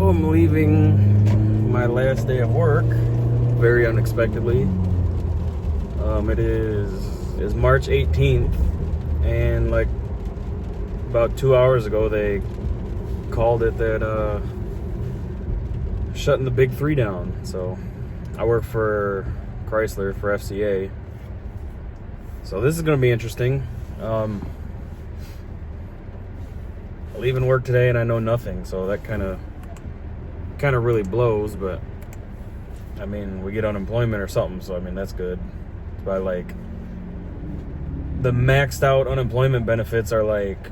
So I'm leaving my last day of work very unexpectedly. It is March 18th, and like about 2 hours ago they called it that shutting the big three down. So I work for Chrysler for FCA, so this is going to be interesting. Leaving work today and I know nothing, so that kind of really blows. But I mean, we get unemployment or something, so I mean that's good. But like the maxed out unemployment benefits are like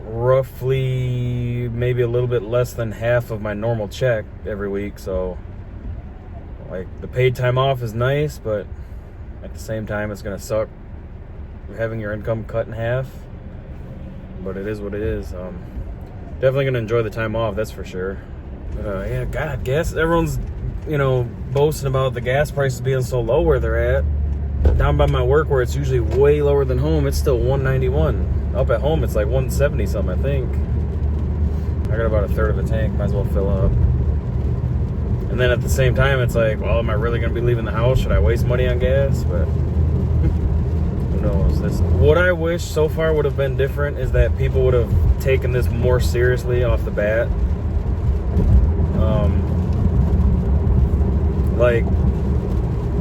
roughly maybe a little bit less than half of my normal check every week. So like the paid time off is nice, but at the same time it's gonna suck having your income cut in half. But it is what it is. Definitely gonna enjoy the time off, that's for sure. Yeah, God, gas. Everyone's, boasting about the gas prices being so low where they're at. Down by my work, where it's usually way lower than home, it's still $1.91. Up at home, it's like $1.70 something, I think. I got about a third of a tank. Might as well fill up. And then at the same time, it's like, well, am I really gonna be leaving the house? Should I waste money on gas? But who knows? What I wish so far would have been different is that people would have taken this more seriously off the bat. Like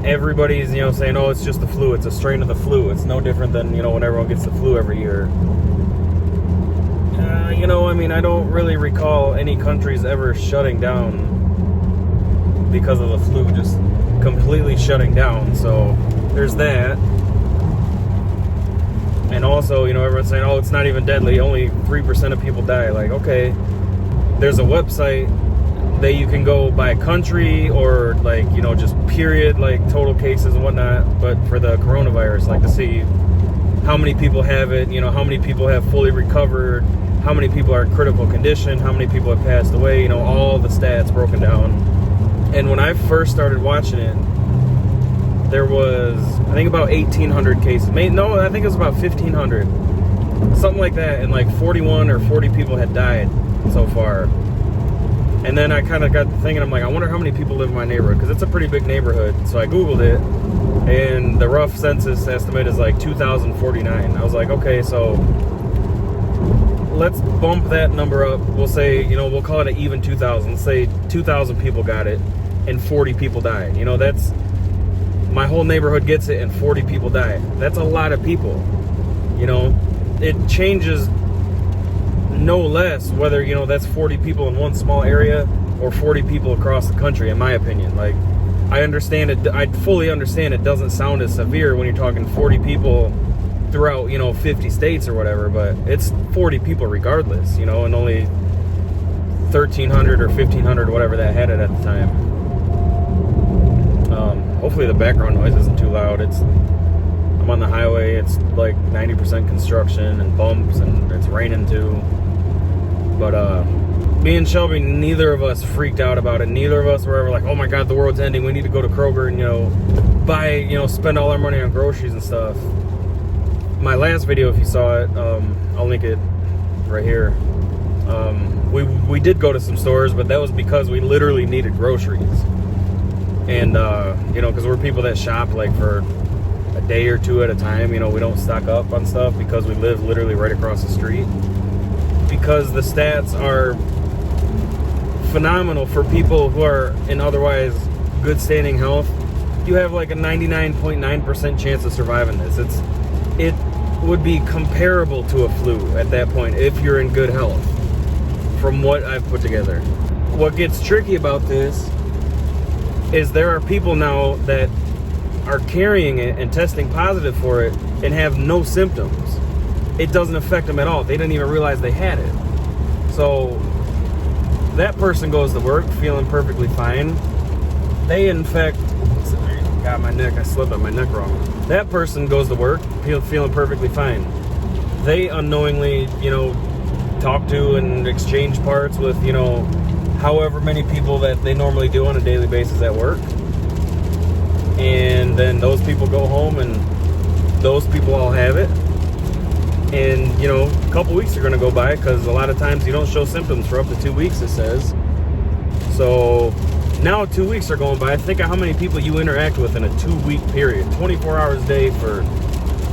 everybody's, saying, oh, it's just the flu. It's a strain of the flu. It's no different than, when everyone gets the flu every year. I don't really recall any countries ever shutting down because of the flu, just completely shutting down. So there's that. And also, everyone's saying, oh, it's not even deadly. Only 3% of people die. Like, okay, there's a website that you can go by country or like, just period, like total cases and whatnot. But for the coronavirus, like to see how many people have it, how many people have fully recovered, how many people are in critical condition, how many people have passed away, all the stats broken down. And when I first started watching it, there was, I think, about 1,800 cases. No, I think it was about 1,500. Something like that. And like 41 or 40 people had died so far. And then I kind of got to thinking, I'm like, I wonder how many people live in my neighborhood, because it's a pretty big neighborhood. So I Googled it, and the rough census estimate is like 2,049. I was like, okay, so let's bump that number up. We'll say, we'll call it an even 2,000. Let's say 2,000 people got it and 40 people died. That's, my whole neighborhood gets it and 40 people die. That's a lot of people. It changes no less whether, that's 40 people in one small area or 40 people across the country, in my opinion. Like, I understand it. I fully understand it doesn't sound as severe when you're talking 40 people throughout, 50 states or whatever, but it's 40 people regardless, and only 1,300 or 1,500 or whatever that had it at the time. Hopefully the background noise isn't too loud. I'm on the highway. It's like 90% construction and bumps, and it's raining too. But me and Shelby, neither of us freaked out about it. Neither of us were ever like, oh my God, the world's ending. We need to go to Kroger and, buy, spend all our money on groceries and stuff. My last video, if you saw it, I'll link it right here. We did go to some stores, but that was because we literally needed groceries. And, because we're people that shop like for a day or two at a time. We don't stock up on stuff because we live literally right across the street. Because the stats are phenomenal for people who are in otherwise good standing health. You have like a 99.9% chance of surviving this. It would be comparable to a flu at that point if you're in good health, from what I've put together. What gets tricky about this is there are people now that are carrying it and testing positive for it and have no symptoms. It doesn't affect them at all. They didn't even realize they had it. So that person goes to work feeling perfectly fine. They infect, got my neck, I slipped on my neck wrong. That person goes to work feeling perfectly fine. They unknowingly, talk to and exchange parts with, however many people that they normally do on a daily basis at work. And then those people go home and those people all have it. And, you know, a couple weeks are going to go by because a lot of times you don't show symptoms for up to 2 weeks, it says. So now 2 weeks are going by. Think of how many people you interact with in a 2-week period. 24 hours a day for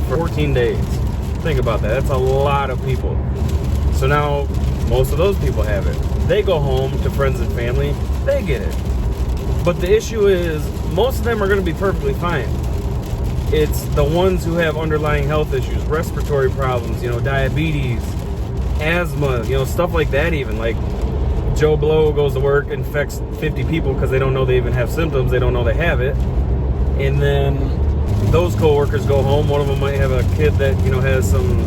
14 days. Think about that. That's a lot of people. So now most of those people have it. They go home to friends and family. They get it. But the issue is most of them are going to be perfectly fine. It's the ones who have underlying health issues, respiratory problems, you know, diabetes, asthma, you know, stuff like that even. Like Joe Blow goes to work, infects 50 people because they don't know they even have symptoms. They don't know they have it. And then those coworkers go home. One of them might have a kid that, you know, has some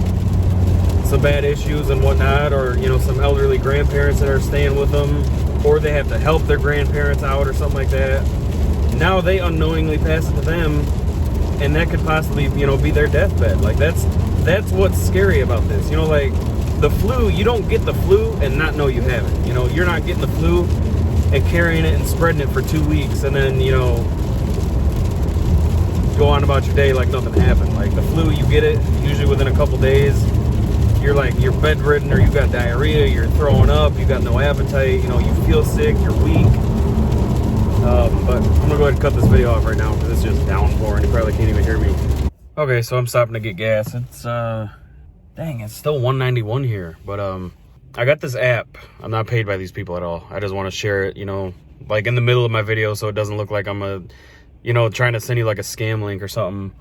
bad issues and whatnot, or, you know, some elderly grandparents that are staying with them, or they have to help their grandparents out or something like that. Now they unknowingly pass it to them, and that could possibly, you know, be their deathbed. Like that's what's scary about this. You know, like the flu, you don't get the flu and not know you have it. You know, you're not getting the flu and carrying it and spreading it for 2 weeks and then, you know, go on about your day like nothing happened. Like the flu, you get it usually within a couple days. You're bedridden, or you got diarrhea, you're throwing up, you got no appetite, you know, you feel sick, you're weak. But I'm gonna go ahead and cut this video off right now because it's just downpouring. You probably can't even hear me. Okay, so I'm stopping to get gas. It's dang, it's still $1.91 here. But I got this app. I'm not paid by these people at all. I just want to share it, you know, like in the middle of my video, so it doesn't look like I'm you know, trying to send you like a scam link or something.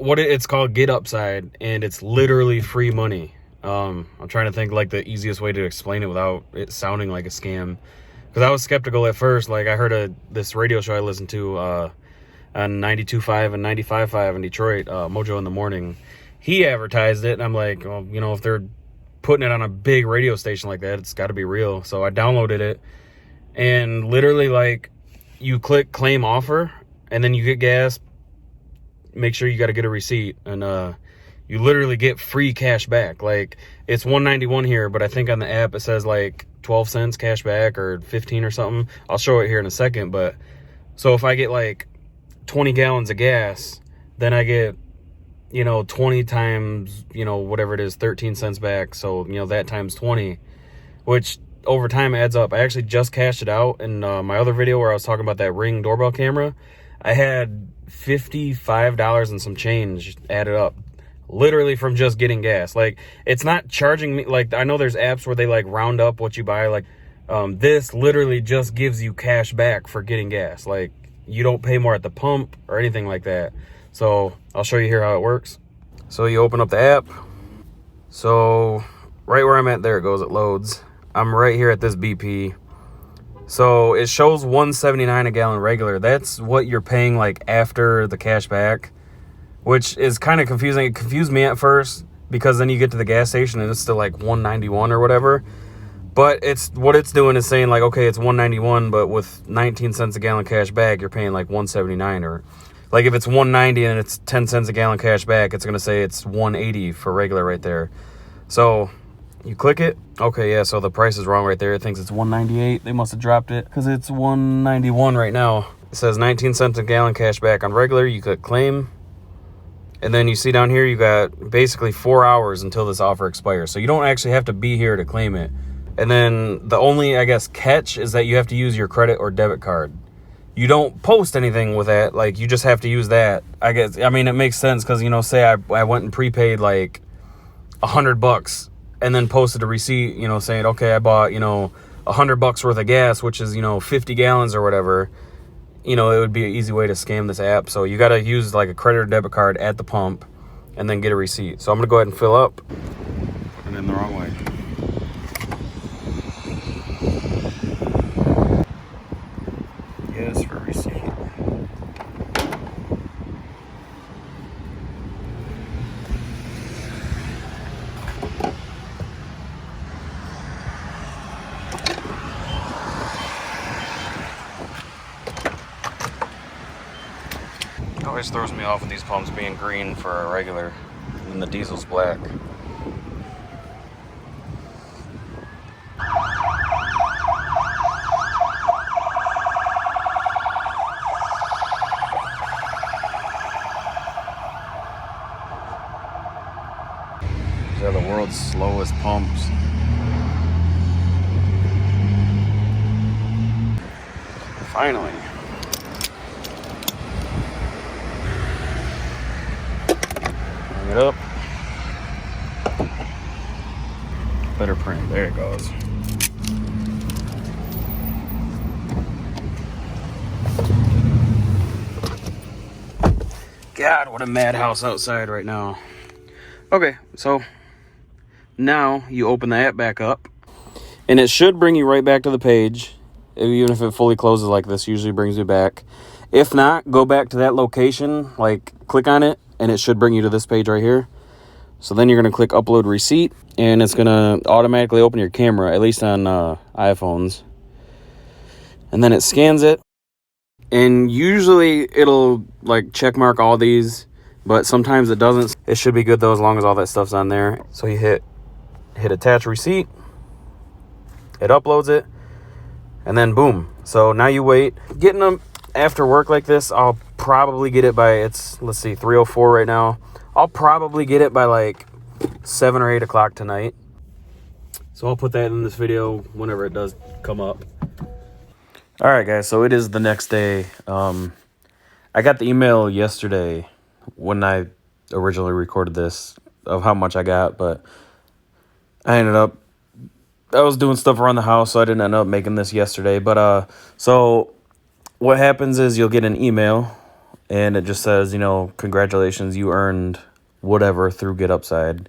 It's called GetUpside, and it's literally free money. I'm trying to think like the easiest way to explain it without it sounding like a scam, because I was skeptical at first. Like I heard this radio show I listened to on 92.5 and 95.5 in Detroit, Mojo in the Morning. He advertised it, and I'm like, well, you know, if they're putting it on a big radio station like that, it's got to be real. So I downloaded it, and literally, like, you click claim offer, and then you get gas. Make sure you got to get a receipt, and you literally get free cash back. Like it's $1.91 here, but I think on the app it says like 12 cents cash back or 15 or something. I'll show it here in a second. But so if I get like 20 gallons of gas, then I get, you know, 20 times, you know, whatever it is, 13 cents back. So, you know, that times 20, which over time adds up. I actually just cashed it out in my other video where I was talking about that Ring doorbell camera. I had $55 and some change added up, literally from just getting gas. Like it's not charging me. Like I know there's apps where they like round up what you buy. Like this literally just gives you cash back for getting gas. Like you don't pay more at the pump or anything like that. So I'll show you here how it works. So you open up the app. So right where I'm at, there it goes, it loads. I'm right here at this BP. So it shows $1.79 a gallon regular. That's what you're paying like after the cash back, which is kind of confusing. It confused me at first because then you get to the gas station and it's still like $1.91 or whatever. But it's what it's doing is saying like, okay, it's $1.91, but with 19 cents a gallon cash back, you're paying like $1.79. Or like if it's $1.90 and it's 10 cents a gallon cash back, it's gonna say it's $1.80 for regular right there. So you click it. Okay, yeah, so the price is wrong right there. It thinks it's $1.98. They must have dropped it because it's $1.91 right now. It says 19 cents a gallon cash back on regular. You click claim. And then you see down here, you got basically 4 hours until this offer expires. So you don't actually have to be here to claim it. And then the only, I guess, catch is that you have to use your credit or debit card. You don't post anything with that. Like, you just have to use that. I guess, I mean, it makes sense because, you know, say I went and prepaid like $100 and then posted a receipt, you know, saying, okay, I bought, you know, $100 worth of gas, which is, you know, 50 gallons or whatever. You know, it would be an easy way to scam this app. So you got to use like a credit or debit card at the pump and then get a receipt. So I'm going to go ahead and fill up. Put it in the wrong way. Yes, for receipt. It always throws me off with these pumps being green for a regular and the diesel's black. Finally. Bring it up. Better print. There it goes. God, what a madhouse outside right now. Okay, so now you open the app back up, and it should bring you right back to the page. Even if it fully closes like this, usually brings you back. If not, go back to that location, like click on it, and it should bring you to this page right here. So then you're going to click upload receipt, and it's going to automatically open your camera, at least on iPhones. And then it scans it. And usually it'll like check mark all these, but sometimes it doesn't. It should be good though, as long as all that stuff's on there. So you hit attach receipt. It uploads it, and then boom. So now you wait. Getting them after work like this, I'll probably get it by, let's see, 3:04 right now. I'll probably get it by like 7 or 8 o'clock tonight. So I'll put that in this video whenever it does come up. All right, guys, so it is the next day. I got the email yesterday when I originally recorded this of how much I got, but I was doing stuff around the house, so I didn't end up making this yesterday. But so what happens is you'll get an email, and it just says, congratulations, you earned whatever through GetUpside.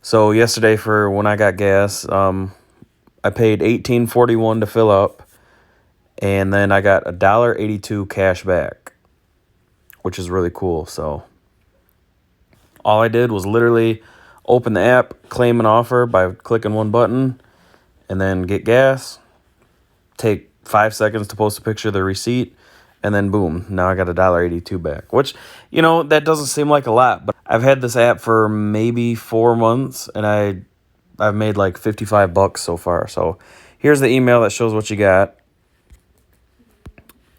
So yesterday for when I got gas, I paid $18.41 to fill up. And then I got $1.82 cash back, which is really cool. So all I did was literally open the app, claim an offer by clicking one button, and then get gas, take 5 seconds to post a picture of the receipt, and then boom, now I got $1.82 back, which, that doesn't seem like a lot, but I've had this app for maybe 4 months, and I've made like $55 so far. So here's the email that shows what you got.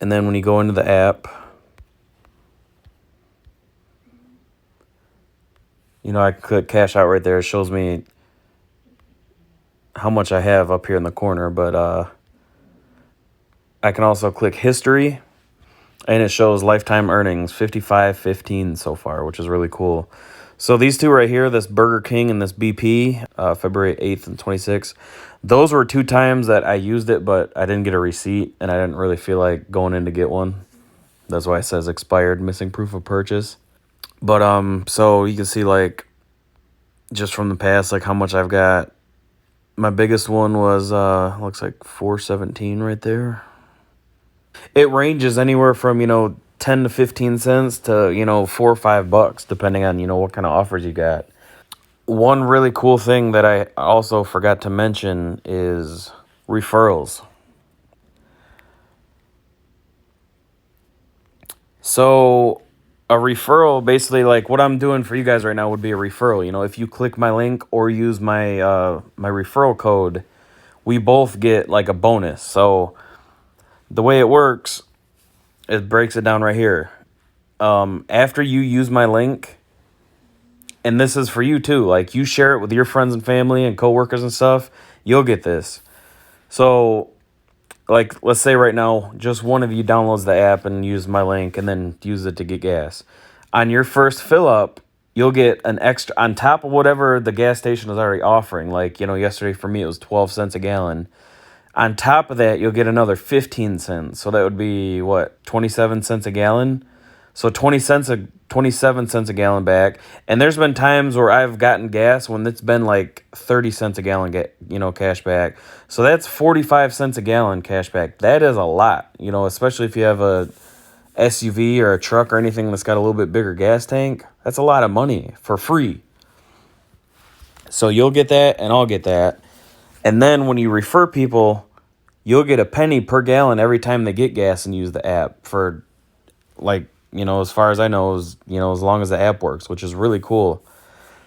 And then when you go into the app, I click cash out right there. It shows me how much I have up here in the corner. But I can also click history, and it shows lifetime earnings, $55.15 so far, which is really cool. So these two right here, this Burger King and this BP, February 8th and 26th, those were 2 times that I used it, but I didn't get a receipt, and I didn't really feel like going in to get one. That's why it says expired, missing proof of purchase. But so you can see like just from the past, like how much I've got. My biggest one was looks like $4.17 right there. It ranges anywhere from 10 to 15 cents to $4 or $5, depending on what kind of offers you got. One really cool thing that I also forgot to mention is referrals. So a referral, basically, like what I'm doing for you guys right now would be a referral. If you click my link or use my my referral code, we both get like a bonus. So the way it works, it breaks it down right here. After you use my link, and this is for you too, like you share it with your friends and family and coworkers and stuff, you'll get this. So like, let's say right now, just one of you downloads the app and use my link and then use it to get gas. On your first fill up, you'll get an extra, on top of whatever the gas station is already offering. Like, yesterday for me, it was 12 cents a gallon. On top of that, you'll get another 15 cents. So that would be, 27 cents a gallon? So 27 cents a gallon back. And there's been times where I've gotten gas when it's been like 30 cents a gallon, cash back. So that's 45 cents a gallon cash back. That is a lot, especially if you have a SUV or a truck or anything that's got a little bit bigger gas tank. That's a lot of money for free. So you'll get that and I'll get that. And then when you refer people, you'll get a penny per gallon every time they get gas and use the app for like, as far as I know, as long as the app works, which is really cool.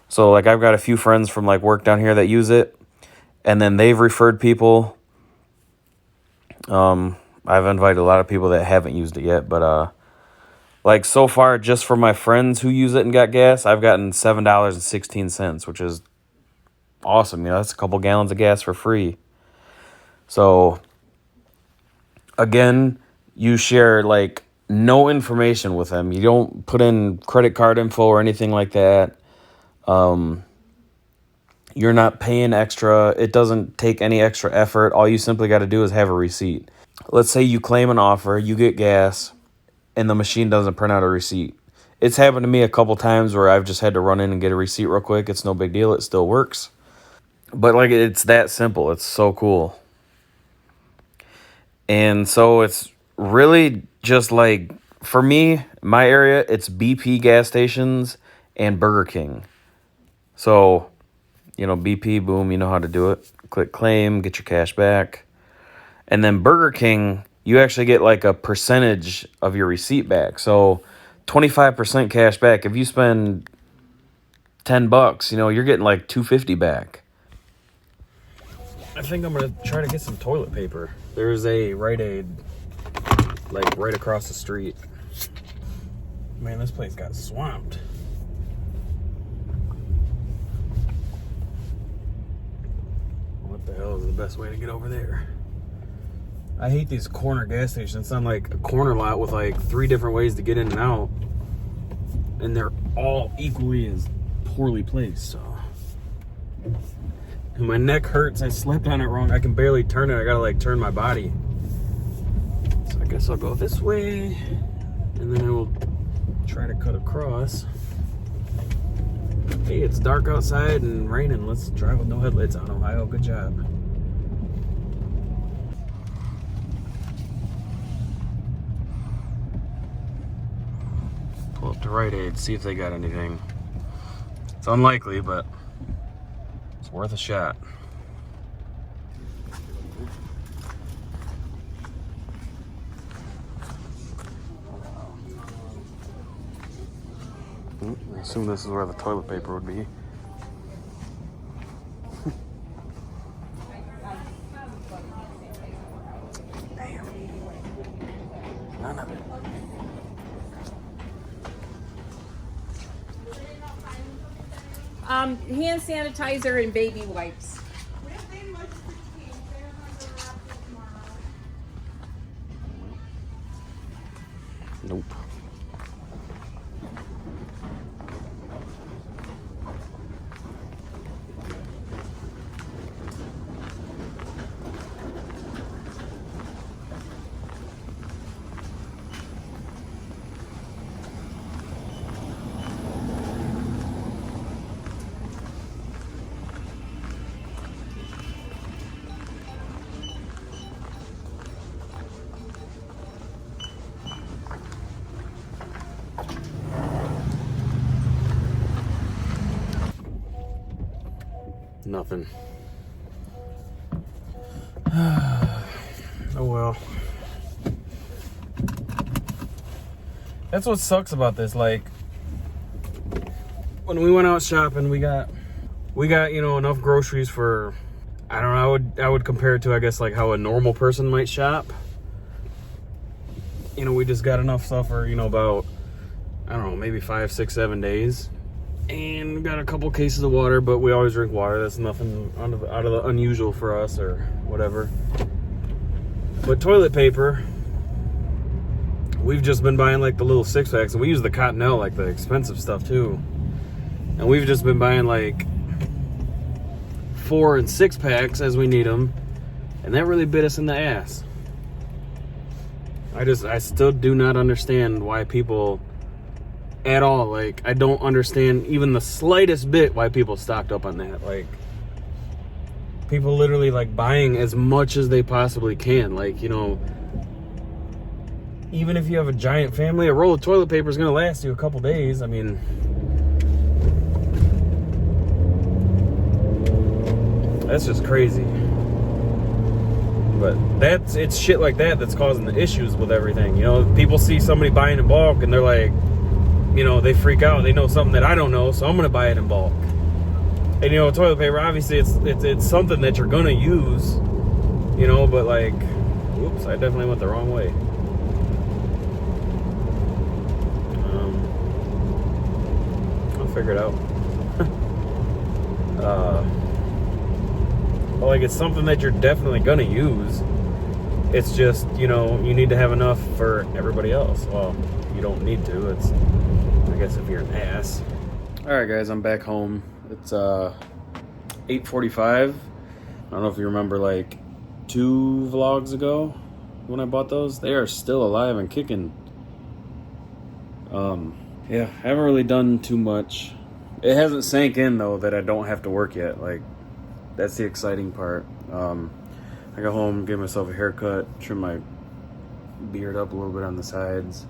So like I've got a few friends from like work down here that use it, and then they've referred people. I've invited a lot of people that haven't used it yet, but like so far, just for my friends who use it and got gas, I've gotten $7.16, which is awesome. You know, that's a couple gallons of gas for free. So again, you share like no information with them. You don't put in credit card info or anything like that. You're not paying extra. It doesn't take any extra effort. All you simply got to do is have a receipt. Let's say you claim an offer, you get gas, and the machine doesn't print out a receipt. It's happened to me a couple times where I've just had to run in and get a receipt real quick. It's no big deal. It still works. But like, it's that simple. It's so cool. And so it's really just like, for me, my area, it's BP gas stations and Burger King. So, you know, BP, boom, you know how to do it. Click claim, get your cash back. And then Burger King, you actually get like a percentage of your receipt back. So 25% cash back. If you spend $10, you know, you're getting like $2.50 back. I think I'm going to try to get some toilet paper. There's a Rite Aid, like right across the street. Man, this place got swamped. What the hell is the best way to get over there? I hate these corner gas stations. It's on like a corner lot with like 3 different ways to get in and out. And they're all equally as poorly placed, so. And my neck hurts. I slept on it wrong. I can barely turn it. I gotta like turn my body. So I guess I'll go this way. And then I will try to cut across. Hey, it's dark outside and raining. Let's drive with no headlights on, Ohio. Good job. Pull up to Rite Aid, see if they got anything. It's unlikely, but it's worth a shot. I assume this is where the toilet paper would be. Damn. None of it. Hand sanitizer and baby wipes. Nope. Nothing. Oh well. That's what sucks about this. Like, when we went out shopping, we got you know, enough groceries for, I don't know, I would compare it to, I guess, like how a normal person might shop. You know, we just got enough stuff for, you know, about, I don't know, maybe 5, 6, 7 days. And we got a couple cases of water, but we always drink water. That's nothing out of the unusual for us or whatever. But toilet paper, we've just been buying like the little 6-packs, and we use the Cottonelle, like the expensive stuff too. And we've just been buying like 4 and 6-packs as we need them, and that really bit us in the ass. I still do not understand why people at all, like, I don't understand even the slightest bit why people stocked up on that. Like, people literally like buying as much as they possibly can. Like, you know, even if you have a giant family, a roll of toilet paper is gonna last you a couple days. I mean, that's just crazy. But it's shit like that that's causing the issues with everything. You know, people see somebody buying in bulk and they're like, you know, they freak out. They know something that I don't know, so I'm gonna buy it in bulk. And you know, toilet paper, obviously it's something that you're gonna use, you know, but like, whoops, I definitely went the wrong way. I'll figure it out. Like, it's something that you're definitely gonna use. It's just, you know, you need to have enough for everybody else. Well, you don't need to. It's, I guess, if you're an ass. All right, guys, I'm back home. It's 8:45. I don't know if you remember, like, 2 vlogs ago when I bought those. They are still alive and kicking. Yeah, I haven't really done too much. It hasn't sank in, though, that I don't have to work yet. Like, that's the exciting part. I got home, gave myself a haircut, trimmed my beard up a little bit on the sides.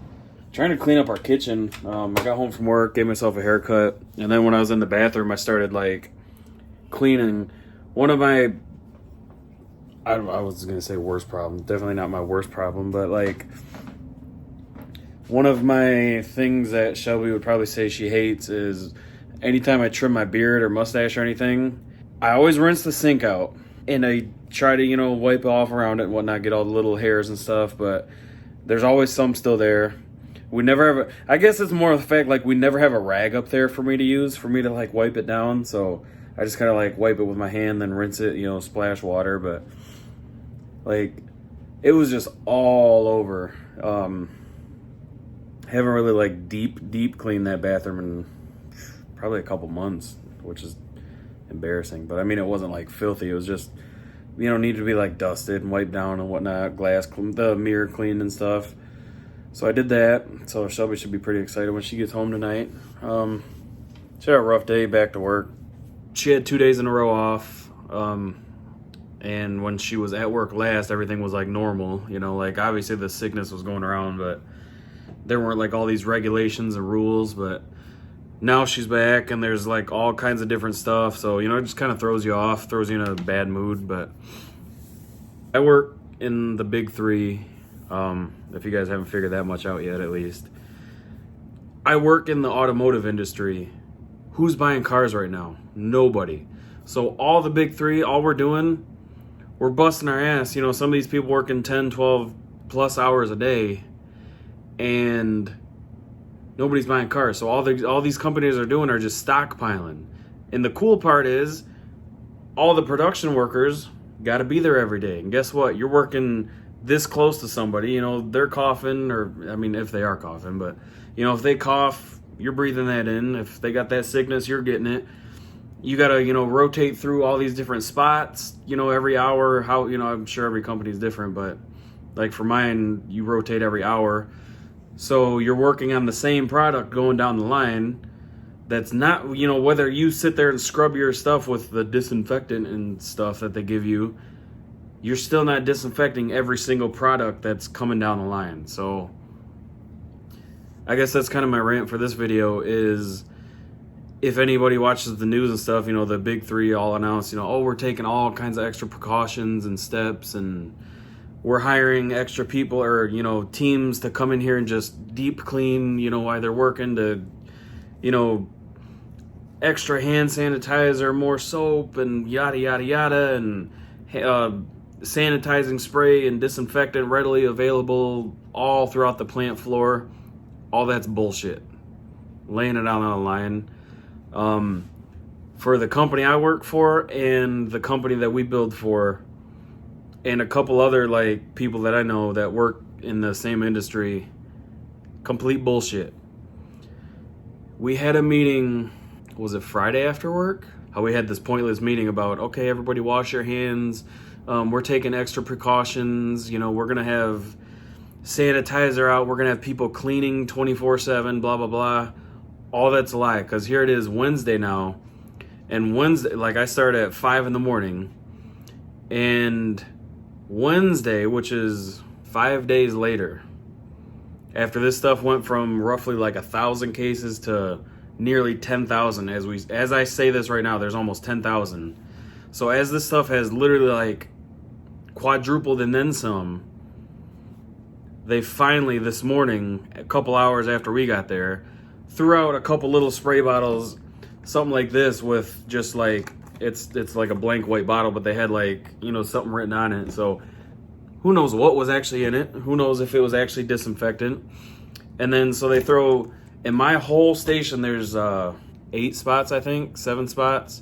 Trying to clean up our kitchen. I got home from work, gave myself a haircut, and then when I was in the bathroom, I started, like, cleaning. One of my, I was going to say worst problem. Definitely not my worst problem, but, like, one of my things that Shelby would probably say she hates is anytime I trim my beard or mustache or anything, I always rinse the sink out. And I try to, you know, wipe off around it and whatnot, get all the little hairs and stuff, but there's always some still there. We never have I guess it's more of the fact, like, we never have a rag up there for me to use, for me to, like, wipe it down. So I just kind of, like, wipe it with my hand, then rinse it, you know, splash water. But, like, it was just all over. Haven't really, like, deep cleaned that bathroom in probably a couple months, which is embarrassing. But I mean, it wasn't, like, filthy. It was just, you know, needed to be, like, dusted and wiped down and whatnot, the mirror cleaned and stuff. So I did that. So Shelby should be pretty excited when she gets home tonight. She had a rough day back to work. She had 2 days in a row off. And when she was at work last, everything was, like, normal. You know, like, obviously the sickness was going around, but there weren't, like, all these regulations and rules. But now she's back and there's, like, all kinds of different stuff. So, you know, it just kind of throws you off, throws you in a bad mood. But I work in the big 3, if you guys haven't figured that much out yet, at least. I work in the automotive industry. Who's buying cars right now? Nobody. So all the big 3, all we're doing, we're busting our ass. You know, some of these people working 10, 12 plus hours a day, and nobody's buying cars. So all these companies are doing are just stockpiling. And the cool part is, all the production workers got to be there every day. And guess what? You're working this close to somebody. You know, they're coughing, or, I mean, if they are coughing, but, you know, if they cough, you're breathing that in. If they got that sickness, you're getting it. You got to, you know, rotate through all these different spots, you know, every hour. How, you know, I'm sure every company is different, but, like, for mine, you rotate every hour. So you're working on the same product going down the line. That's not, you know, whether you sit there and scrub your stuff with the disinfectant and stuff that they give you, you're still not disinfecting every single product that's coming down the line. So I guess that's kind of my rant for this video is, if anybody watches the news and stuff, you know, the big 3 all announce, you know, oh, we're taking all kinds of extra precautions and steps, and we're hiring extra people or, you know, teams to come in here and just deep clean, you know, while they're working, to, you know, extra hand sanitizer, more soap, and yada, yada, yada, and sanitizing spray and disinfectant readily available all throughout the plant floor. All that's bullshit. Laying it out on the line. For the company I work for and the company that we build for, and a couple other, like, people that I know that work in the same industry, complete bullshit. We had a meeting, was it Friday after work? How we had this pointless meeting about, okay, everybody wash your hands. We're taking extra precautions. You know, we're going to have sanitizer out. We're going to have people cleaning 24/7, blah, blah, blah. All that's a lie, because here it is Wednesday now. And Wednesday, like, I started at 5 in the morning. And Wednesday, which is 5 days later, after this stuff went from roughly like 1,000 cases to nearly 10,000, as I say this right now, there's almost 10,000. So as this stuff has literally, like, quadrupled and then some, they finally, this morning, a couple hours after we got there, threw out a couple little spray bottles, something like this, with just, like, it's like a blank white bottle, but they had, like, you know, something written on it. So who knows what was actually in it? Who knows if it was actually disinfectant? And then so they throw, in my whole station, there's 8 spots, I think, 7 spots.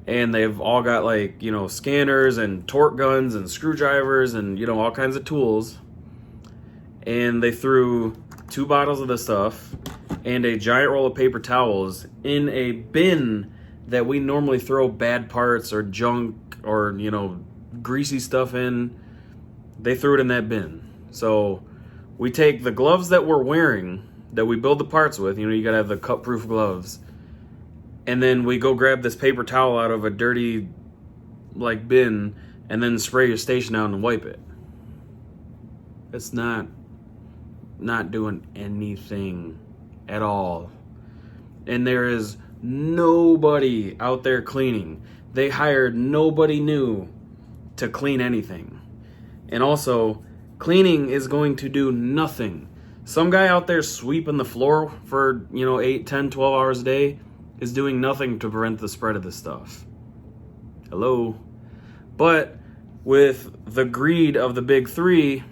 and they've all got like, you know, scanners and torque guns and screwdrivers and, you know, all kinds of tools. And they threw 2 bottles of this stuff and a giant roll of paper towels in a bin that we normally throw bad parts or junk or, you know, greasy stuff in. They threw it in that bin. So we take the gloves that we're wearing, that we build the parts with, you know, you gotta have the cut-proof gloves, and then we go grab this paper towel out of a dirty, like, bin, and then spray your station out and wipe it. It's not doing anything at all. And there is nobody out there cleaning. They hired nobody new to clean anything. And also, cleaning is going to do nothing. Some guy out there sweeping the floor for, you know, 8, 10, 12 hours a day is doing nothing to prevent the spread of this stuff. Hello? But with the greed of the big three,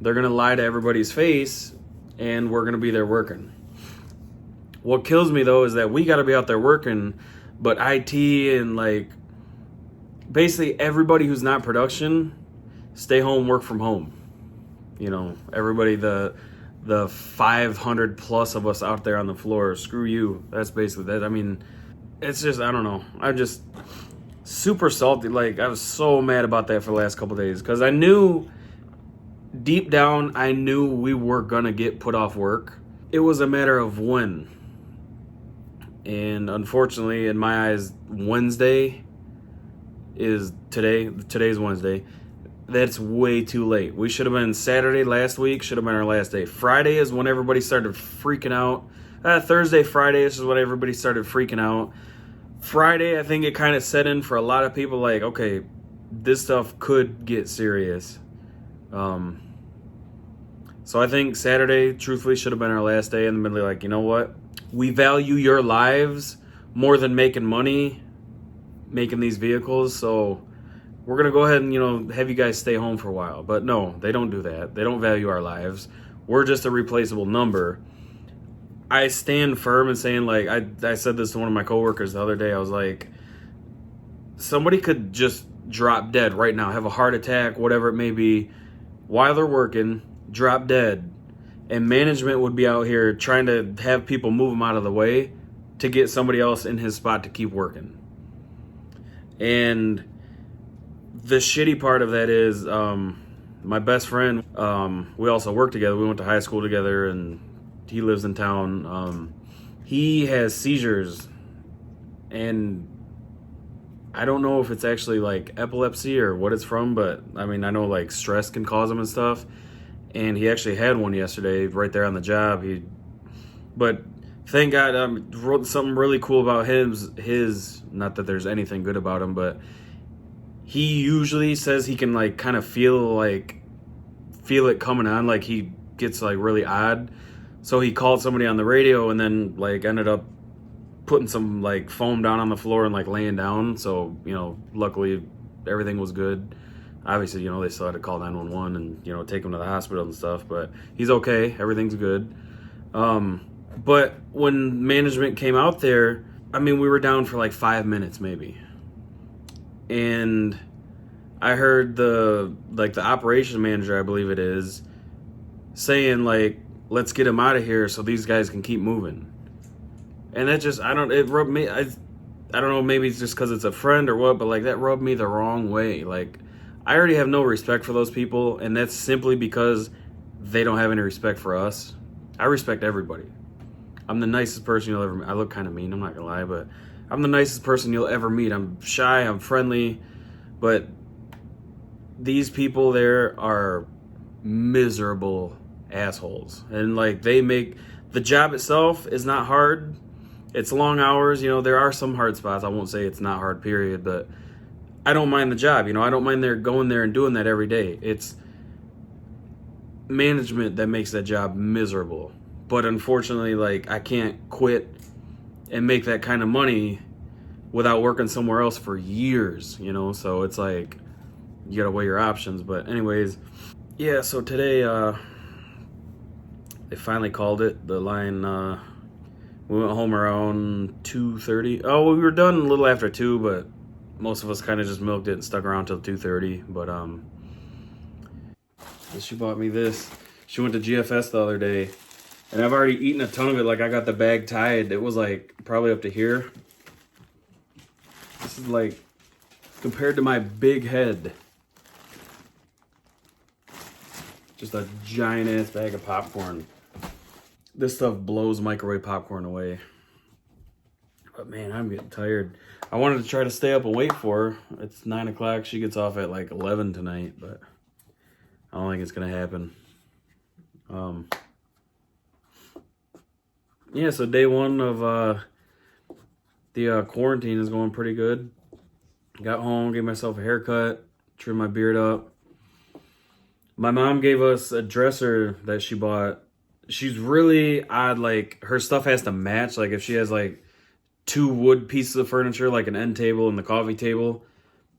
they're going to lie to everybody's face, and we're going to be there working. What kills me, though, is that we got to be out there working, but IT and, like, basically everybody who's not production, stay home, work from home. You know, everybody, the 500 plus of us out there on the floor, screw you. That's basically that. I mean, it's just, I don't know. I'm just super salty. Like, I was so mad about that for the last couple of days, because I knew, deep down, I knew we were going to get put off work. It was a matter of when. And unfortunately, in my eyes, Wednesday is today. Today's Wednesday. That's way too late. We should have been Saturday last week, should have been our last day. Friday is when everybody started freaking out. Thursday, Friday, this is when everybody started freaking out. Friday, I think it kind of set in for a lot of people, like, okay, this stuff could get serious. So I think Saturday, truthfully, should have been our last day, and then be like, you know what? We value your lives more than making money making these vehicles, so we're going to go ahead and, you know, have you guys stay home for a while. But no, they don't do that. They don't value our lives. We're just a replaceable number. I stand firm in saying, like, I said this to one of my coworkers the other day. I was like, somebody could just drop dead right now, have a heart attack, whatever it may be, while they're working, drop dead. And management would be out here trying to have people move them out of the way to get somebody else in his spot to keep working. And the shitty part of that is, my best friend, we also work together. We went to high school together, and he lives in town. He has seizures, and I don't know if it's actually like epilepsy or what it's from, but I mean, I know like stress can cause them and stuff. And he actually had one yesterday right there on the job. But thank God, wrote something really cool about his, not that there's anything good about him, but he usually says he can like kind of feel it coming on, like he gets like really odd. So he called somebody on the radio and then like ended up putting some like foam down on the floor and like laying down. So, you know, luckily everything was good. Obviously, you know, they still had to call 911 and, you know, take him to the hospital and stuff, but he's okay. Everything's good. But when management came out there, I mean, we were down for like 5 minutes maybe. And I heard the operation manager, I believe it is, saying like, let's get him out of here so these guys can keep moving. And that just, it rubbed me, I don't know, maybe it's just because it's a friend or what, but like that rubbed me the wrong way. Like, I already have no respect for those people, and that's simply because they don't have any respect for us. I respect everybody. I'm the nicest person you'll ever meet. I look kind of mean, I'm not gonna lie, but I'm the nicest person you'll ever meet. I'm shy, I'm friendly, but these people there are miserable assholes. And like, they make, the job itself is not hard. It's long hours, you know, there are some hard spots. I won't say it's not hard, period, but I don't mind the job, you know, I don't mind going there and doing that every day. It's management that makes that job miserable. But unfortunately, like, I can't quit and make that kind of money without working somewhere else for years, you know? So it's like, you gotta weigh your options. But anyways, yeah, so today, they finally called it. The line We went home around 2:30. Oh, we were done a little after 2, but most of us kind of just milked it and stuck around till 2:30. But she bought me this. She went to GFS the other day, and I've already eaten a ton of it. Like, I got the bag tied. It was like probably up to here. This is like compared to my big head. Just a giant ass bag of popcorn. This stuff blows microwave popcorn away. But man, I'm getting tired. I wanted to try to stay up and wait for her. It's 9 o'clock. She gets off at like 11 tonight, but I don't think it's gonna happen. Yeah, so day one of the quarantine is going pretty good. Got home, gave myself a haircut, trimmed my beard up. My mom gave us a dresser that she bought. She's really odd, like her stuff has to match. Like if she has like 2 wood pieces of furniture, like an end table and the coffee table,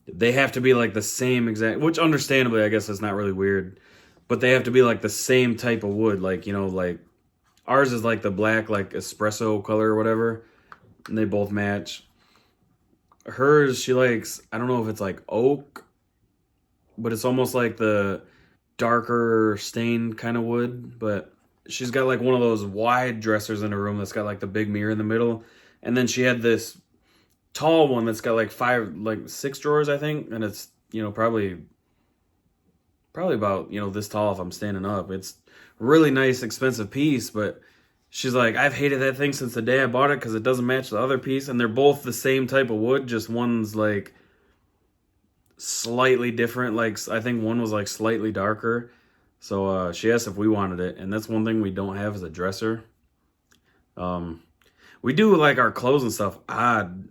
they have to be like the same exact, which understandably, I guess that's not really weird, but they have to be like the same type of wood. Like, you know, like ours is like the black, like espresso color or whatever, and they both match. Hers, she likes, I don't know if it's like oak, but it's almost like the darker stained kind of wood, but she's got like one of those wide dressers in her room that's got like the big mirror in the middle. And then she had this tall one that's got like 6 drawers, I think. And it's, you know, probably about, you know, this tall if I'm standing up. It's really nice, expensive piece. But she's like, I've hated that thing since the day I bought it because it doesn't match the other piece. And they're both the same type of wood. Just one's like slightly different. Like I think one was like slightly darker. So she asked if we wanted it, and that's one thing we don't have is a dresser. We do like our clothes and stuff odd,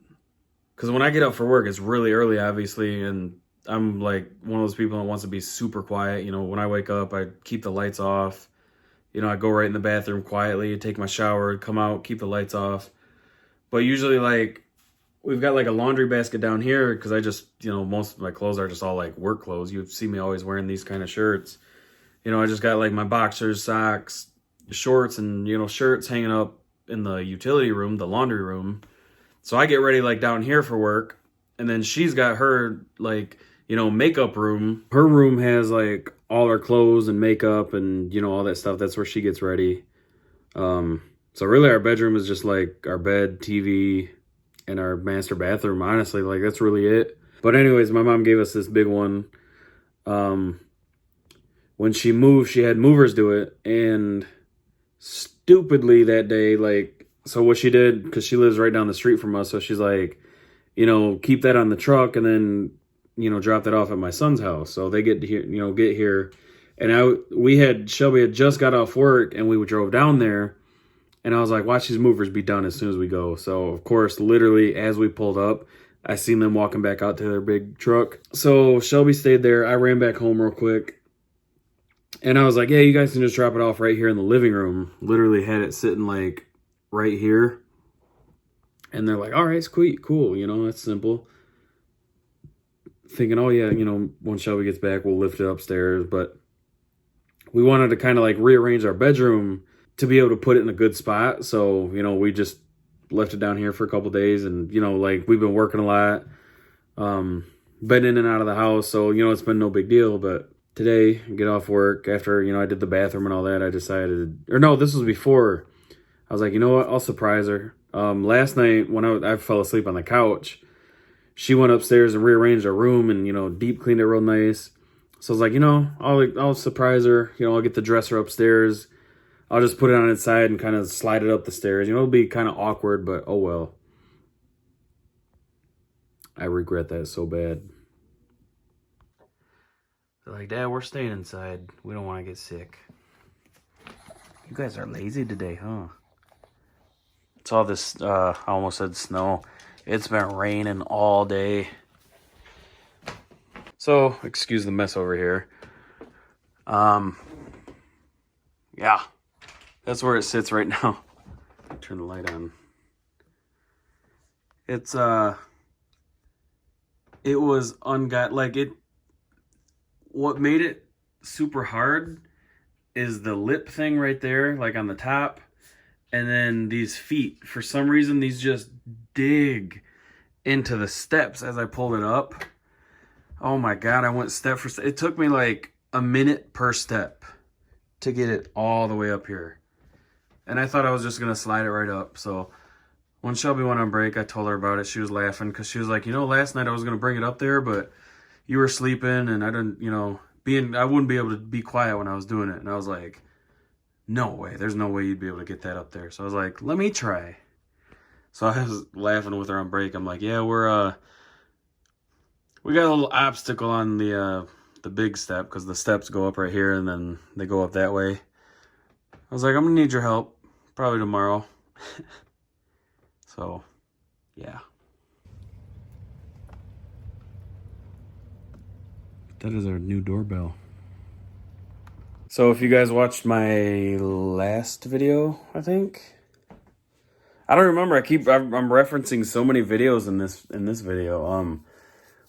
because when I get up for work, it's really early, obviously, and I'm like one of those people that wants to be super quiet. You know, when I wake up, I keep the lights off. You know, I go right in the bathroom quietly, take my shower, come out, keep the lights off. But usually, like, we've got like a laundry basket down here, because I just, you know, most of my clothes are just all like work clothes. You see me always wearing these kind of shirts. You know, I just got like my boxers, socks, shorts, and, you know, shirts hanging up in the utility room, the laundry room. So I get ready like down here for work. And then she's got her like, you know, makeup room. Her room has like all her clothes and makeup and, you know, all that stuff. That's where she gets ready. So really our bedroom is just like our bed, TV, and our master bathroom. Honestly, like that's really it. But anyways, my mom gave us this big one. When she moved, she had movers do it, and stupidly that day, like, so what she did, because she lives right down the street from us, so she's like, you know, keep that on the truck and then, you know, drop that off at my son's house. So they get here, you know, get here. And Shelby had just got off work, and we drove down there, and I was like, watch these movers be done as soon as we go. So, of course, literally, as we pulled up, I seen them walking back out to their big truck. So Shelby stayed there. I ran back home real quick. And I was like, yeah, you guys can just drop it off right here in the living room. Literally had it sitting like right here. And they're like, all right, it's cool. You know, it's simple. Thinking, oh yeah, you know, when Shelby gets back, we'll lift it upstairs. But we wanted to kind of like rearrange our bedroom to be able to put it in a good spot. So, you know, we just left it down here for a couple days. And, you know, like we've been working a lot. Been in and out of the house. So, you know, it's been no big deal. But today, get off work after, you know, I did the bathroom and all that, I decided, or no, this was before. I was like, you know what, I'll surprise her. Last night when I fell asleep on the couch, she went upstairs and rearranged her room and, you know, deep cleaned it real nice. So I was like, you know, I'll surprise her. You know, I'll get the dresser upstairs. I'll just put it on its side and kind of slide it up the stairs. You know, it'll be kind of awkward, but oh well. I regret that so bad. They're like, Dad, we're staying inside. We don't want to get sick. You guys are lazy today, huh? It's all this, I almost said snow. It's been raining all day. So, excuse the mess over here. Yeah. That's where it sits right now. Turn the light on. It's, it was, what made it super hard is the lip thing right there, like on the top. And then these feet, for some reason, these just dig into the steps as I pulled it up. Oh my God, I went step for step. It took me like a minute per step to get it all the way up here. And I thought I was just gonna slide it right up. So when Shelby went on break, I told her about it. She was laughing because she was like, you know, last night I was gonna bring it up there, but you were sleeping and I didn't, you know, I wouldn't be able to be quiet when I was doing it. And I was like, no way, there's no way you'd be able to get that up there. So I was like, let me try. So I was laughing with her on break. I'm like, yeah, we got a little obstacle on the big step because the steps go up right here and then they go up that way. I was like, I'm gonna need your help probably tomorrow. So, yeah. That is our new doorbell. So if you guys watched my last video, I think. I don't remember. I'm referencing so many videos in this video.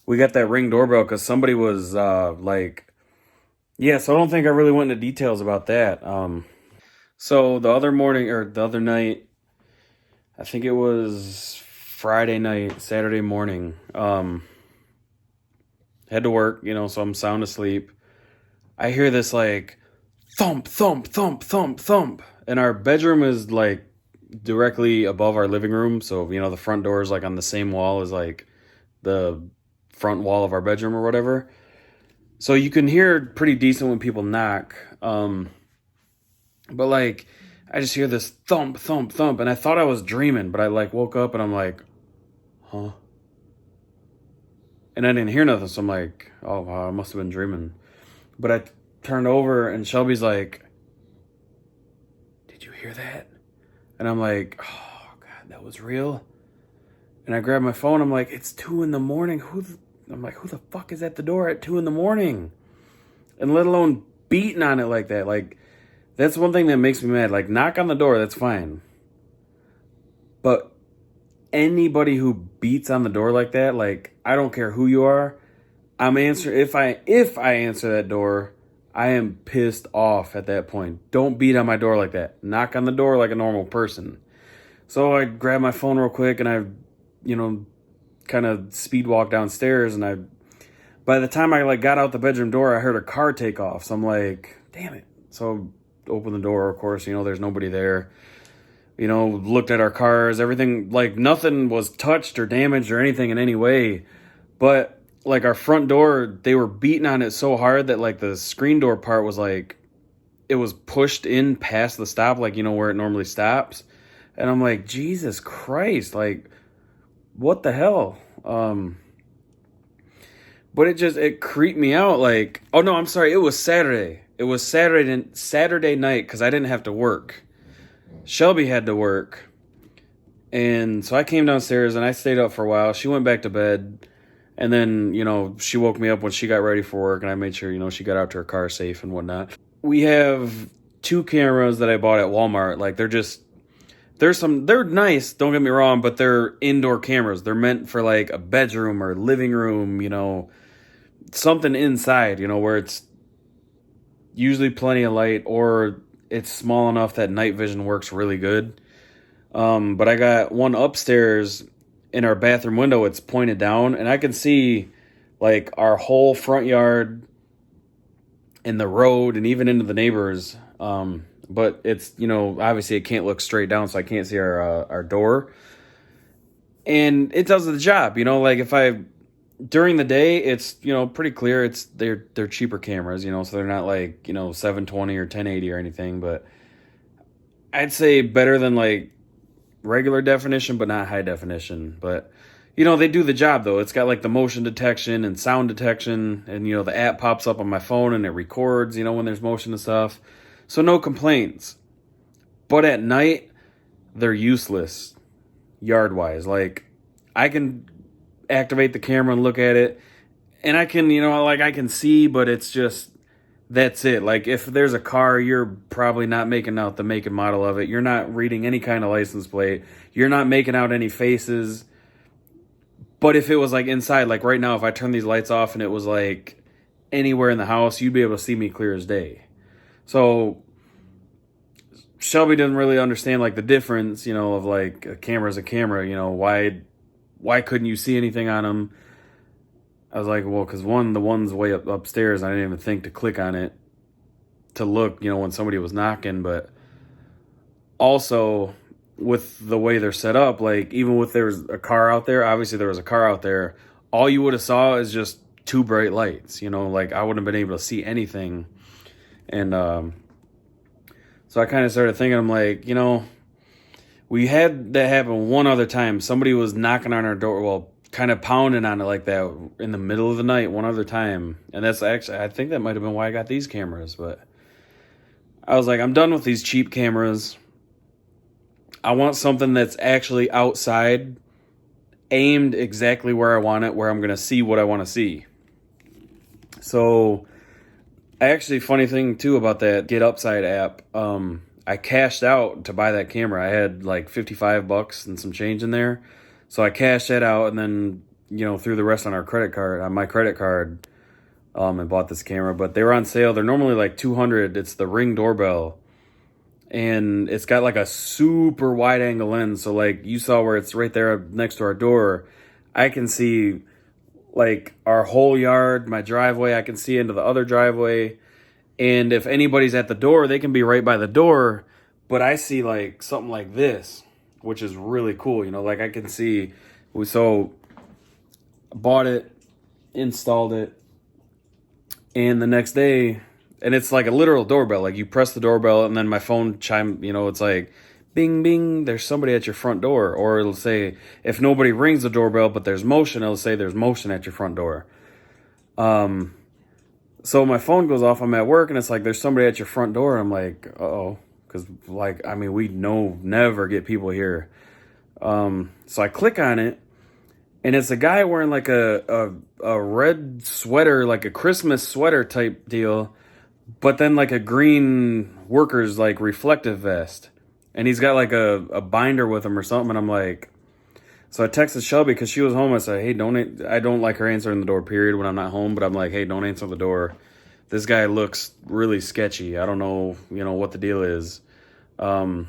We got that Ring doorbell because somebody was like, yeah. So I don't think I really went into details about that. So the other morning or the other night, I think it was Friday night, Saturday morning. Had to work, you know, so I'm sound asleep. I hear this like thump, thump, thump, thump, thump, and our bedroom is like directly above our living room. So, you know, the front door is like on the same wall as like the front wall of our bedroom or whatever. So you can hear pretty decent when people knock. But like, I just hear this thump, thump, thump. And I thought I was dreaming, but I like woke up and I'm like, huh? And I didn't hear nothing. So I'm like, oh, wow, I must have been dreaming. But I turned over and Shelby's like, did you hear that? And I'm like, oh God, that was real. And I grabbed my phone. I'm like, it's 2 a.m. I'm like, who the fuck is at the door at 2 a.m? And let alone beating on it like that. Like, that's one thing that makes me mad. Like, knock on the door, that's fine. But anybody who beats on the door like that, like, I don't care who you are, I'm answering. If I answer that door, I am pissed off at that point. Don't beat on my door like that. Knock on the door like a normal person. So I grabbed my phone real quick and I, you know, kind of speed walked downstairs, and by the time I like got out the bedroom door, I heard a car take off. So I'm like, damn it. So open the door, of course, you know, there's nobody there. You know, looked at our cars, everything, like nothing was touched or damaged or anything in any way. But like our front door, they were beating on it so hard that like the screen door part was like, it was pushed in past the stop, like, you know, where it normally stops. And I'm like, Jesus Christ, like, what the hell? But it creeped me out. Like, oh no, I'm sorry. It was Saturday. It was Saturday night because I didn't have to work. Shelby had to work. And so I came downstairs and I stayed up for a while. She went back to bed. And then, you know, she woke me up when she got ready for work. And I made sure, you know, she got out to her car safe and whatnot. We have 2 cameras that I bought at Walmart. Like, they're nice, don't get me wrong, but they're indoor cameras. They're meant for like a bedroom or living room, you know, something inside, you know, where it's usually plenty of light or it's small enough that night vision works really good. But I got one upstairs in our bathroom window. It's pointed down and I can see like our whole front yard and the road and even into the neighbors. But it's, you know, obviously it can't look straight down, so I can't see our door. And it does the job, you know, like during the day, it's, you know, pretty clear. They're cheaper cameras, you know, so they're not like, you know, 720 or 1080 or anything, but I'd say better than like regular definition, but not high definition. But, you know, they do the job though. It's got like the motion detection and sound detection, and, you know, the app pops up on my phone and it records, you know, when there's motion and stuff. So no complaints. But at night, they're useless, yard-wise. Like, I can activate the camera and look at it, and I can, you know, like I can see, but it's just, that's it. Like, if there's a car, you're probably not making out the make and model of it. You're not reading any kind of license plate. You're not making out any faces. But if it was like inside, like right now, if I turn these lights off and it was like anywhere in the house, you'd be able to see me clear as day. So Shelby didn't really understand like the difference, you know, of like a camera's a camera. You know, why couldn't you see anything on them? I was like, well, because the one's way upstairs. I didn't even think to click on it to look, you know, when somebody was knocking. But also with the way they're set up, like even if there was a car out there, obviously there was a car out there, all you would have saw is just two bright lights, you know, like I wouldn't have been able to see anything. And so I kind of started thinking, I'm like, you know, we had that happen one other time. Somebody was knocking on our door, well, kind of pounding on it like that in the middle of the night one other time. And that's actually, I think that might have been why I got these cameras. But I was like, I'm done with these cheap cameras. I want something that's actually outside, aimed exactly where I want it, where I'm going to see what I want to see. So actually, funny thing too about that GetUpside app, I cashed out to buy that camera. I had like $55 and some change in there. So I cashed that out and then, you know, threw the rest on my credit card, and bought this camera. But they were on sale. They're normally like $200. It's the Ring doorbell. And it's got like a super wide angle lens. So like you saw where it's right there next to our door, I can see like our whole yard, my driveway. I can see into the other driveway. And if anybody's at the door, they can be right by the door. But I see like something like this, which is really cool. You know, like I can see, so bought it, installed it. And the next day, and it's like a literal doorbell. Like you press the doorbell and then my phone chime, you know, it's like bing, bing, there's somebody at your front door. Or it'll say, if nobody rings the doorbell, but there's motion, it'll say there's motion at your front door. So my phone goes off, I'm at work and it's like, there's somebody at your front door. I'm like, uh-oh. Because like, I mean, we never get people here. So I click on it and it's a guy wearing like a red sweater, like a Christmas sweater type deal. But then like a green worker's like reflective vest. And he's got like a binder with him or something. And I'm like, so I texted Shelby because she was home. I said, hey, I don't like her answering the door, period, when I'm not home. But I'm like, hey, don't answer the door. This guy looks really sketchy. I don't know, you know, what the deal is. So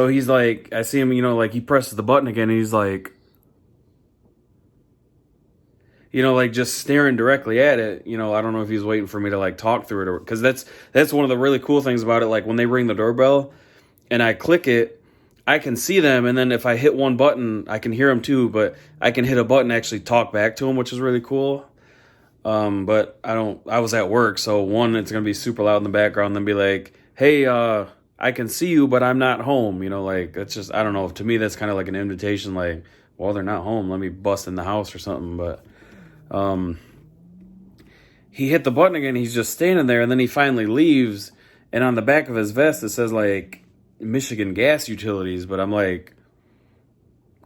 he's like, I see him, you know, like he presses the button again. And he's like, you know, like just staring directly at it. You know, I don't know if he's waiting for me to like talk through it, or because that's one of the really cool things about it. Like when they ring the doorbell and I click it, I can see them, and then if I hit one button, I can hear them too, but I can hit a button and actually talk back to them, which is really cool. But I was at work, so one, it's going to be super loud in the background, then be like, hey, I can see you, but I'm not home. You know, like, it's just, I don't know. To me, that's kind of like an invitation, like, well, they're not home. Let me bust in the house or something. But he hit the button again. He's just standing there, and then he finally leaves, and on the back of his vest, it says, like, Michigan Gas Utilities, but I'm like,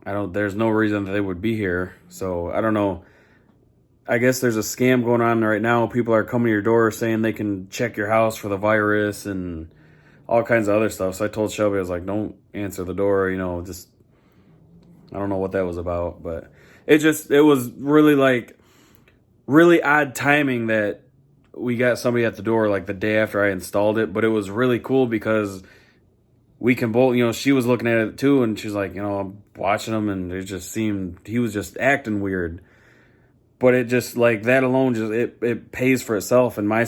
there's no reason that they would be here. So I don't know. I guess there's a scam going on right now. People are coming to your door saying they can check your house for the virus and all kinds of other stuff. So I told Shelby, I was like, don't answer the door, you know, just, I don't know what that was about, but it was really like really odd timing that we got somebody at the door like the day after I installed it, but it was really cool because we can both, you know, she was looking at it too, and she's like, you know, I'm watching him, and it just seemed, he was just acting weird. But it just, like, that alone, just, it pays for itself. In my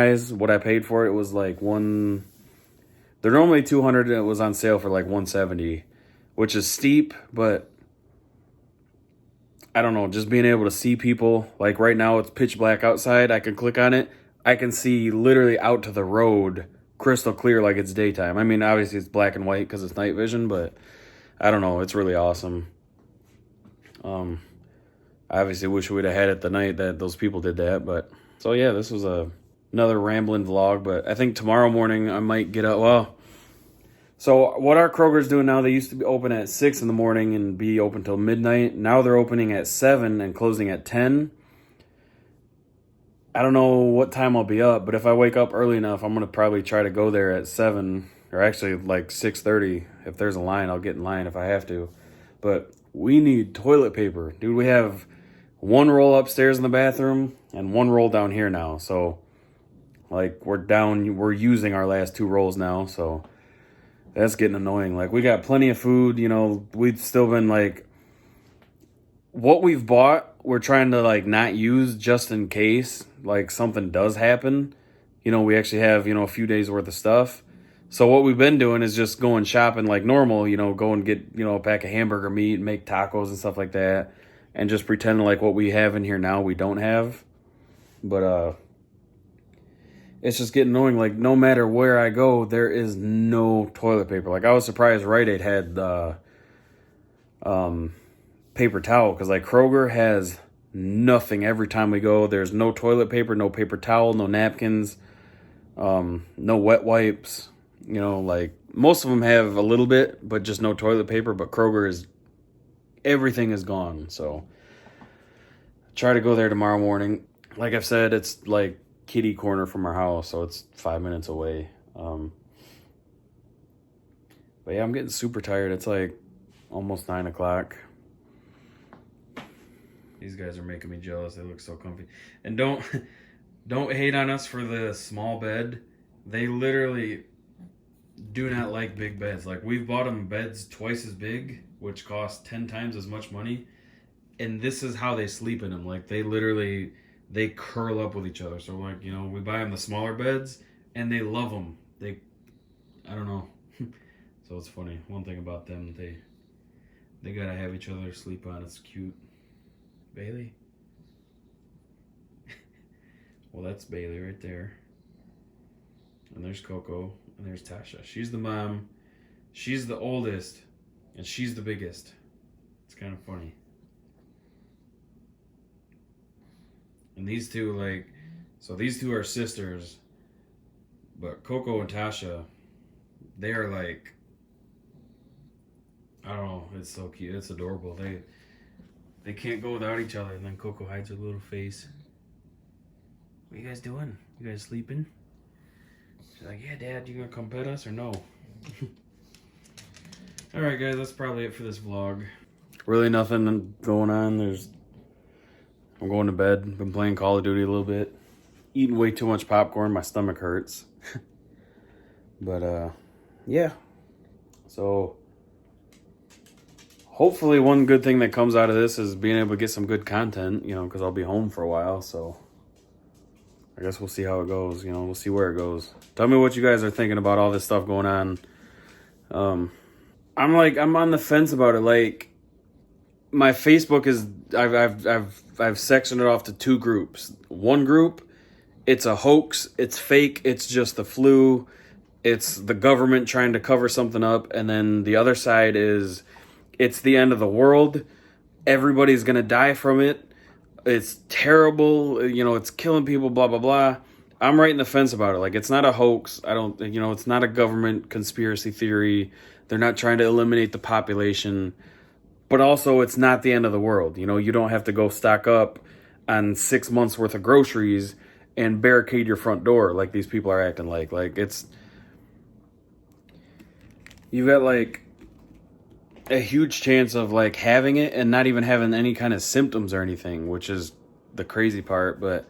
eyes, what I paid for it was like they're normally $200, and it was on sale for like $170, which is steep, but I don't know, just being able to see people, like right now it's pitch black outside, I can click on it, I can see literally out to the road, crystal clear like it's daytime. I mean, obviously it's black and white because it's night vision, but I don't know, it's really awesome. I obviously wish we would have had it the night that those people did that, but so yeah, this was another rambling vlog, but I think tomorrow morning I might get up. Well, so what our Kroger's doing now, they used to be open at 6 in the morning and be open till midnight. Now they're opening at 7 and closing at 10. I don't know what time I'll be up, but if I wake up early enough, I'm going to probably try to go there at 7, or actually like 6:30. If there's a line, I'll get in line if I have to. But we need toilet paper. Dude, we have one roll upstairs in the bathroom and one roll down here now. So Like, we're using our last 2 rolls now, so that's getting annoying. Like, we got plenty of food, you know, we've still been, like, what we've bought, we're trying to, like, not use just in case, like, something does happen. You know, we actually have, you know, a few days worth of stuff. So what we've been doing is just going shopping like normal, you know, go and get, you know, a pack of hamburger meat, make tacos and stuff like that, and just pretending like what we have in here now we don't have. But, it's just getting annoying. Like, no matter where I go, there is no toilet paper. Like, I was surprised Rite Aid had paper towel, because like Kroger has nothing every time we go. There's no toilet paper, no paper towel, no napkins, no wet wipes. You know, like, most of them have a little bit, but just no toilet paper. But Kroger is, everything is gone. So try to go there tomorrow morning. Like I've said, it's like kitty corner from our house, so it's 5 minutes away. But yeah, I'm getting super tired. It's like almost 9 o'clock. These guys are making me jealous. They look so comfy. And don't hate on us for the small bed. They literally do not like big beds. Like, we've bought them beds twice as big, which cost 10 times as much money, and this is how they sleep in them. Like, they curl up with each other. So, like, you know, we buy them the smaller beds, and they love them. I don't know. So it's funny. One thing about them, they gotta have each other sleep on. It's cute. Bailey? Well, that's Bailey right there. And there's Coco. And there's Tasha. She's the mom. She's the oldest. And she's the biggest. It's kind of funny. And these two, like, so these two are sisters. But Coco and Tasha, they are like, I don't know, it's so cute. It's adorable. They can't go without each other. And then Coco hides her little face. What are you guys doing? You guys sleeping? She's like, yeah, Dad, you gonna come pet us or no? Alright, guys, that's probably it for this vlog. Really nothing going on. I'm going to bed. Been playing Call of Duty a little bit. Eating way too much popcorn. My stomach hurts. But, yeah. So, hopefully one good thing that comes out of this is being able to get some good content, you know, because I'll be home for a while, so I guess we'll see how it goes, you know, we'll see where it goes. Tell me what you guys are thinking about all this stuff going on. I'm on the fence about it. Like, my Facebook is, I've sectioned it off to 2 groups. One group, it's a hoax, it's fake, it's just the flu, it's the government trying to cover something up, and then the other side is, it's the end of the world, everybody's gonna die from it, it's terrible, you know, it's killing people, blah, blah, blah. I'm right in the fence about it. Like, it's not a hoax. It's not a government conspiracy theory. They're not trying to eliminate the population. But also, it's not the end of the world. You know, you don't have to go stock up on 6 months worth of groceries and barricade your front door like these people are acting like. Like, you've got, like, a huge chance of, like, having it and not even having any kind of symptoms or anything, which is the crazy part. But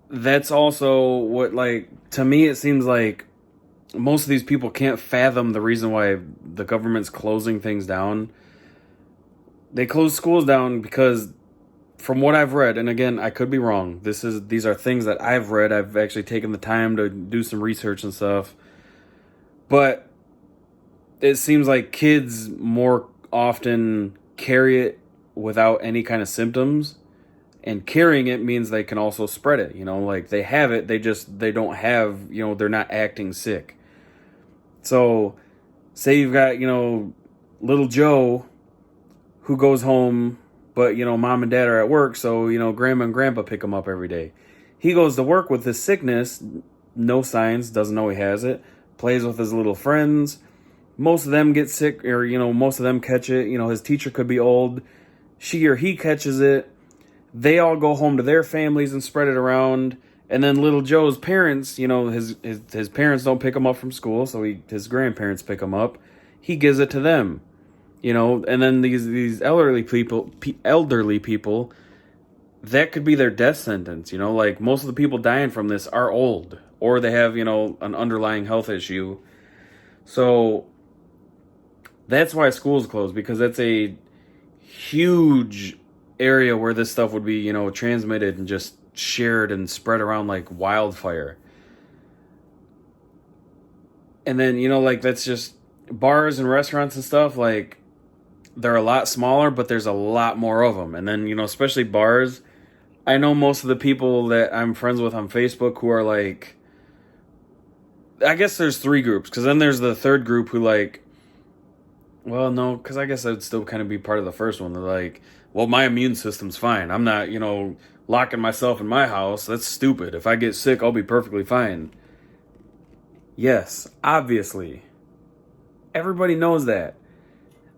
that's also what, like, to me, it seems like most of these people can't fathom the reason why the government's closing things down. They close schools down because, from what I've read, and again, I could be wrong, these are things that I've read. I've actually taken the time to do some research and stuff. But it seems like kids more often carry it without any kind of symptoms, and carrying it means they can also spread it. You know, like, they have it, they don't have, you know, they're not acting sick. So say you've got, you know, little Joe who goes home, but, you know, mom and dad are at work, so, you know, grandma and grandpa pick him up every day. He goes to work with this sickness, no signs, doesn't know he has it, plays with his little friends. Most of them get sick, or, you know, most of them catch it. You know, his teacher could be old. She or he catches it. They all go home to their families and spread it around. And then little Joe's parents, you know, his parents don't pick him up from school, so his grandparents pick him up. He gives it to them, you know. And then these elderly people, that could be their death sentence. You know, like most of the people dying from this are old, or they have, you know, an underlying health issue. So that's why schools closed, because that's a huge area where this stuff would be, you know, transmitted and just shared and spread around like wildfire. And then, you know, like that's just bars and restaurants and stuff, like they're a lot smaller, but there's a lot more of them. And then, you know, especially bars, I know most of the people that I'm friends with on Facebook who are like, I guess there's three groups, because then there's the third group who like, well, no, because I guess I'd still kind of be part of the first one. They're like, well, my immune system's fine. I'm not, you know, locking myself in my house. That's stupid. If I get sick, I'll be perfectly fine. Yes, obviously. Everybody knows that.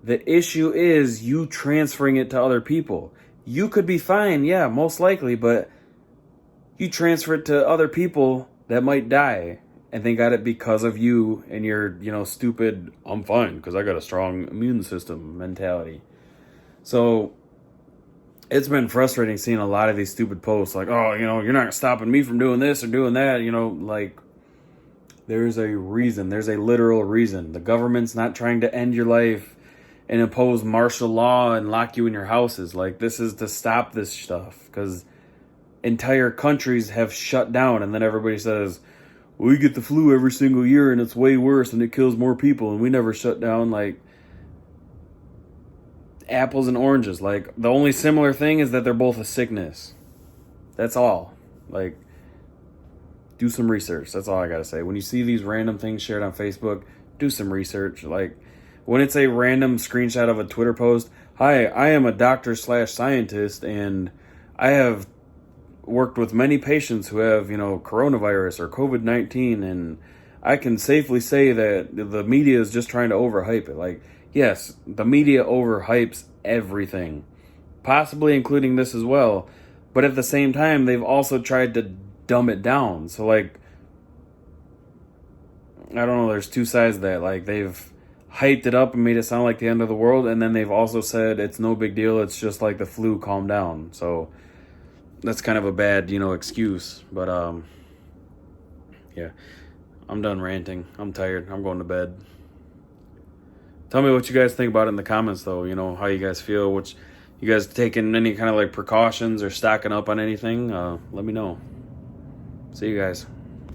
The issue is you transferring it to other people. You could be fine, yeah, most likely, but you transfer it to other people that might die, and they got it because of you and your, you know, stupid, I'm fine because I got a strong immune system mentality. So it's been frustrating seeing a lot of these stupid posts like, oh, you know, you're not stopping me from doing this or doing that, you know, like, there's a reason. There's a literal reason. The government's not trying to end your life and impose martial law and lock you in your houses. Like, this is to stop this stuff, because entire countries have shut down, and then everybody says, we get the flu every single year and it's way worse and it kills more people and we never shut down. Like, apples and oranges. Like, the only similar thing is that they're both a sickness. That's all. Like, do some research. That's all I gotta say. When you see these random things shared on Facebook, do some research. Like, when it's a random screenshot of a Twitter post, hi, I am a doctor/scientist and I have worked with many patients who have, you know, coronavirus or COVID-19, and I can safely say that the media is just trying to overhype it. Like, yes, the media overhypes everything, possibly including this as well, but at the same time, they've also tried to dumb it down. So, like, I don't know, there's two sides of that. Like, they've hyped it up and made it sound like the end of the world, and then they've also said it's no big deal, it's just like the flu, calm down. So that's kind of a bad, you know, excuse. But yeah, I'm done ranting. I'm tired. I'm going to bed. Tell me what you guys think about it in the comments, though. You know, how you guys feel. Which you guys taking any kind of like precautions or stocking up on anything? Let me know. See you guys.